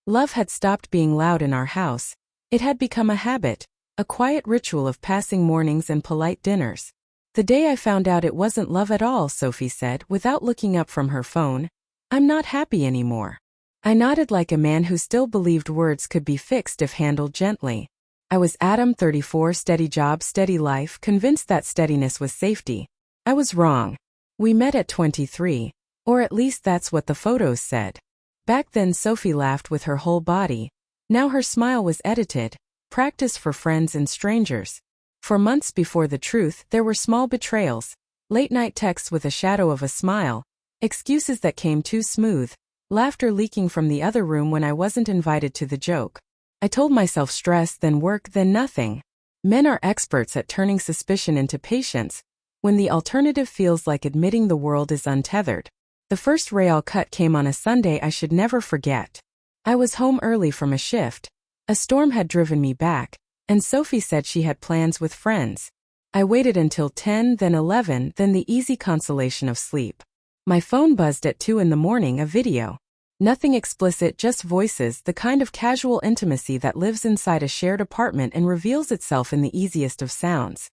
Love had stopped being loud in our house. It had become a habit, a quiet ritual of passing mornings and polite dinners. The day I found out it wasn't love at all, Sophie said, without looking up from her phone, I'm not happy anymore. I nodded like a man who still believed words could be fixed if handled gently. I was Adam, 34, steady job, steady life, convinced that steadiness was safety. I was wrong. We met at 23, or at least that's what the photos said. Back then Sophie laughed with her whole body. Now her smile was edited, practice for friends and strangers. For months before the truth, there were small betrayals, late-night texts with a shadow of a smile, excuses that came too smooth, laughter leaking from the other room when I wasn't invited to the joke. I told myself stress, then work, then nothing. Men are experts at turning suspicion into patience, when the alternative feels like admitting the world is untethered. The first real cut came on a Sunday I should never forget. I was home early from a shift. A storm had driven me back, and Sophie said she had plans with friends. I waited until 10, then 11, then the easy consolation of sleep. My phone buzzed at 2 in the morning, a video. Nothing explicit, just voices, the kind of casual intimacy that lives inside a shared apartment and reveals itself in the easiest of sounds.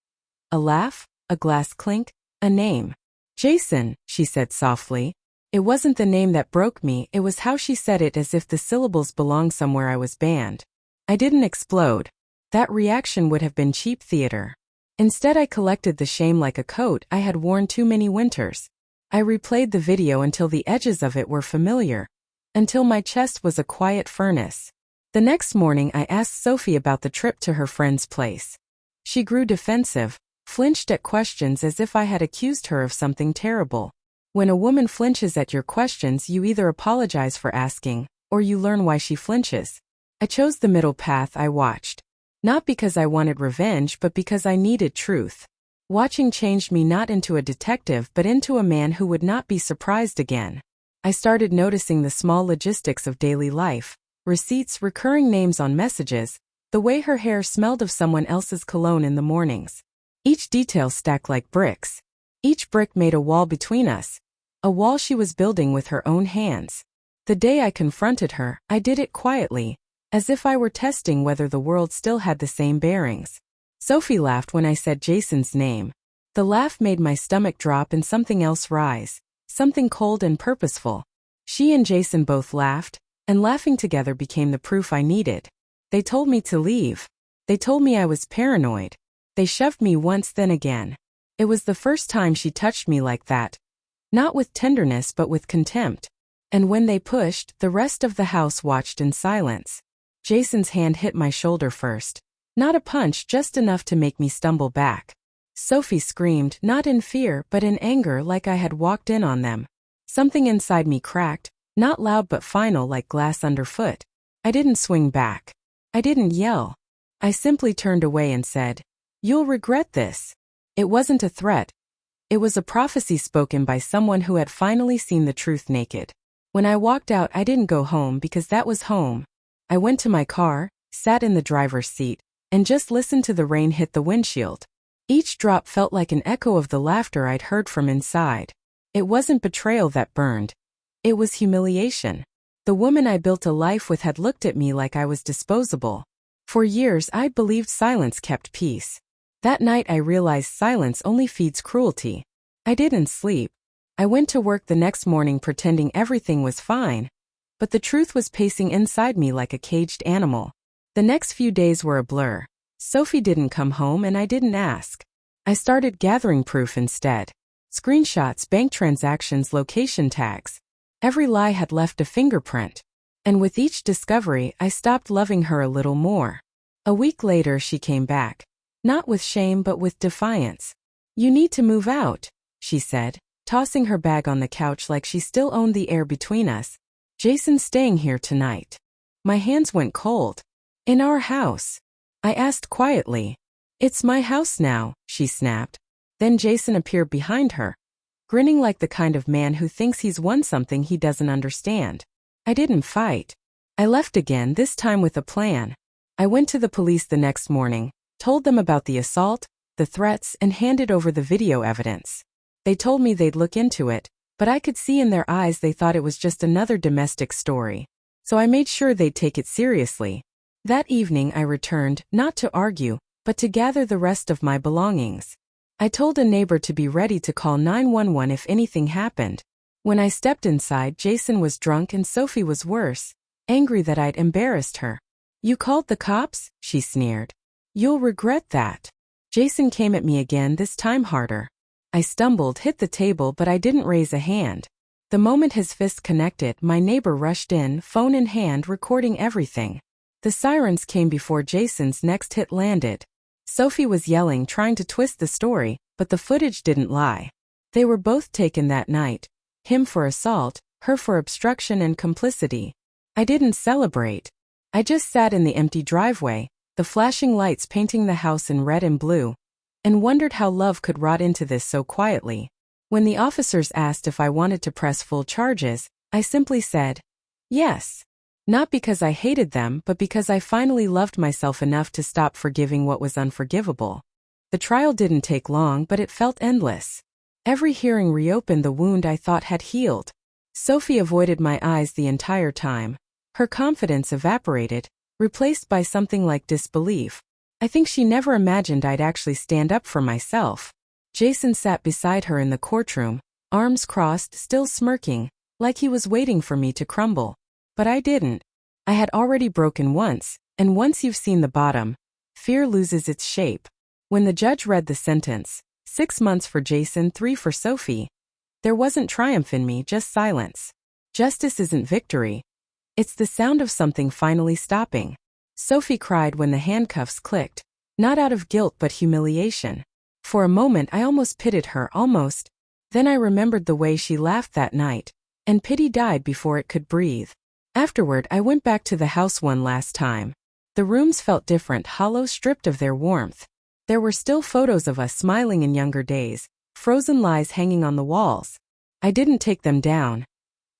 A laugh, a glass clink, a name. Jason, she said softly. It wasn't the name that broke me, it was how she said it, as if the syllables belonged somewhere I was banned. I didn't explode. That reaction would have been cheap theater. Instead I collected the shame like a coat I had worn too many winters. I replayed the video until the edges of it were familiar, until my chest was a quiet furnace. The next morning I asked Sophie about the trip to her friend's place. She grew defensive, flinched at questions as if I had accused her of something terrible. When a woman flinches at your questions, you either apologize for asking, or you learn why she flinches. I chose the middle path. I watched. Not because I wanted revenge, but because I needed truth. Watching changed me not into a detective but into a man who would not be surprised again. I started noticing the small logistics of daily life, receipts, recurring names on messages, the way her hair smelled of someone else's cologne in the mornings. Each detail stacked like bricks. Each brick made a wall between us, a wall she was building with her own hands. The day I confronted her, I did it quietly, as if I were testing whether the world still had the same bearings. Sophie laughed when I said Jason's name. The laugh made my stomach drop and something else rise, something cold and purposeful. She and Jason both laughed, and laughing together became the proof I needed. They told me to leave. They told me I was paranoid. They shoved me once, then again. It was the first time she touched me like that. Not with tenderness but with contempt. And when they pushed, the rest of the house watched in silence. Jason's hand hit my shoulder first. Not a punch, just enough to make me stumble back. Sophie screamed, not in fear but in anger, like I had walked in on them. Something inside me cracked, not loud but final, like glass underfoot. I didn't swing back. I didn't yell. I simply turned away and said, "You'll regret this." It wasn't a threat. It was a prophecy spoken by someone who had finally seen the truth naked. When I walked out, I didn't go home because that was home. I went to my car, sat in the driver's seat, and just listened to the rain hit the windshield. Each drop felt like an echo of the laughter I'd heard from inside. It wasn't betrayal that burned. It was humiliation. The woman I built a life with had looked at me like I was disposable. For years I'd believed silence kept peace. That night I realized silence only feeds cruelty. I didn't sleep. I went to work the next morning pretending everything was fine, but the truth was pacing inside me like a caged animal. The next few days were a blur. Sophie didn't come home and I didn't ask. I started gathering proof instead. Screenshots, bank transactions, location tags. Every lie had left a fingerprint. And with each discovery, I stopped loving her a little more. A week later she came back. Not with shame but with defiance. "You need to move out," she said, tossing her bag on the couch like she still owned the air between us. "Jason's staying here tonight." My hands went cold. "In our house?" I asked quietly. "It's my house now," she snapped. Then Jason appeared behind her, grinning like the kind of man who thinks he's won something he doesn't understand. I didn't fight. I left again, this time with a plan. I went to the police the next morning, told them about the assault, the threats, and handed over the video evidence. They told me they'd look into it, but I could see in their eyes they thought it was just another domestic story. so I made sure they'd take it seriously. That evening I returned, not to argue, but to gather the rest of my belongings. I told a neighbor to be ready to call 911 if anything happened. When I stepped inside, Jason was drunk and Sophie was worse, angry that I'd embarrassed her. "You called the cops?" she sneered. "You'll regret that." Jason came at me again, this time harder. I stumbled, hit the table, but I didn't raise a hand. The moment his fist connected, my neighbor rushed in, phone in hand, recording everything. The sirens came before Jason's next hit landed. Sophie was yelling, trying to twist the story, but the footage didn't lie. They were both taken that night. Him for assault, her for obstruction and complicity. I didn't celebrate. I just sat in the empty driveway, the flashing lights painting the house in red and blue, and wondered how love could rot into this so quietly. When the officers asked if I wanted to press full charges, I simply said, yes. Not because I hated them, but because I finally loved myself enough to stop forgiving what was unforgivable. The trial didn't take long, but it felt endless. Every hearing reopened the wound I thought had healed. Sophie avoided my eyes the entire time. Her confidence evaporated, replaced by something like disbelief. I think she never imagined I'd actually stand up for myself. Jason sat beside her in the courtroom, arms crossed, still smirking, like he was waiting for me to crumble. But I didn't. I had already broken once, and once you've seen the bottom, fear loses its shape. When the judge read the sentence, 6 months for Jason, 3 for Sophie, there wasn't triumph in me, just silence. Justice isn't victory. It's the sound of something finally stopping. Sophie cried when the handcuffs clicked, not out of guilt but humiliation. For a moment I almost pitied her, almost. Then I remembered the way she laughed that night, and pity died before it could breathe. Afterward, I went back to the house one last time. The rooms felt different, hollow, stripped of their warmth. There were still photos of us smiling in younger days, frozen lies hanging on the walls. I didn't take them down.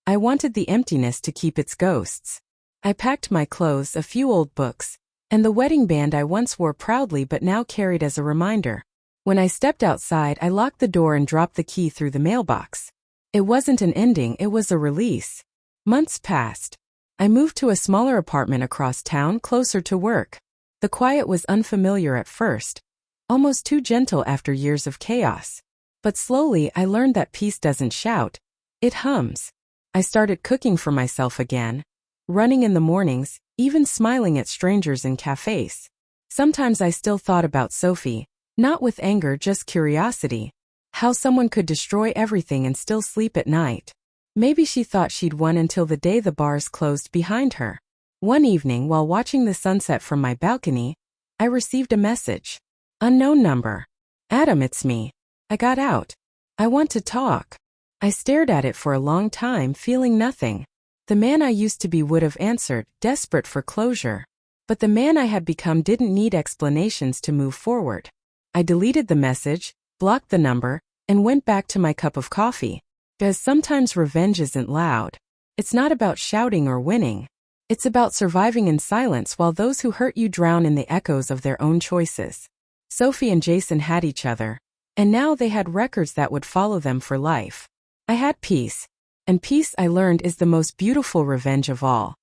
I wanted the emptiness to keep its ghosts. I packed my clothes, a few old books, and the wedding band I once wore proudly but now carried as a reminder. When I stepped outside, I locked the door and dropped the key through the mailbox. It wasn't an ending, it was a release. Months passed. I moved to a smaller apartment across town, closer to work. The quiet was unfamiliar at first, almost too gentle after years of chaos. But slowly I learned that peace doesn't shout, it hums. I started cooking for myself again, running in the mornings, even smiling at strangers in cafes. Sometimes I still thought about Sophie, not with anger, just curiosity. How someone could destroy everything and still sleep at night. Maybe she thought she'd won until the day the bars closed behind her. One evening, while watching the sunset from my balcony, I received a message. Unknown number. Adam, it's me. I got out. I want to talk. I stared at it for a long time, feeling nothing. The man I used to be would have answered, desperate for closure. But the man I had become didn't need explanations to move forward. I deleted the message, blocked the number, and went back to my cup of coffee. Because sometimes revenge isn't loud. It's not about shouting or winning. It's about surviving in silence while those who hurt you drown in the echoes of their own choices. Sophie and Jason had each other, and now they had records that would follow them for life. I had peace, and peace, I learned, is the most beautiful revenge of all.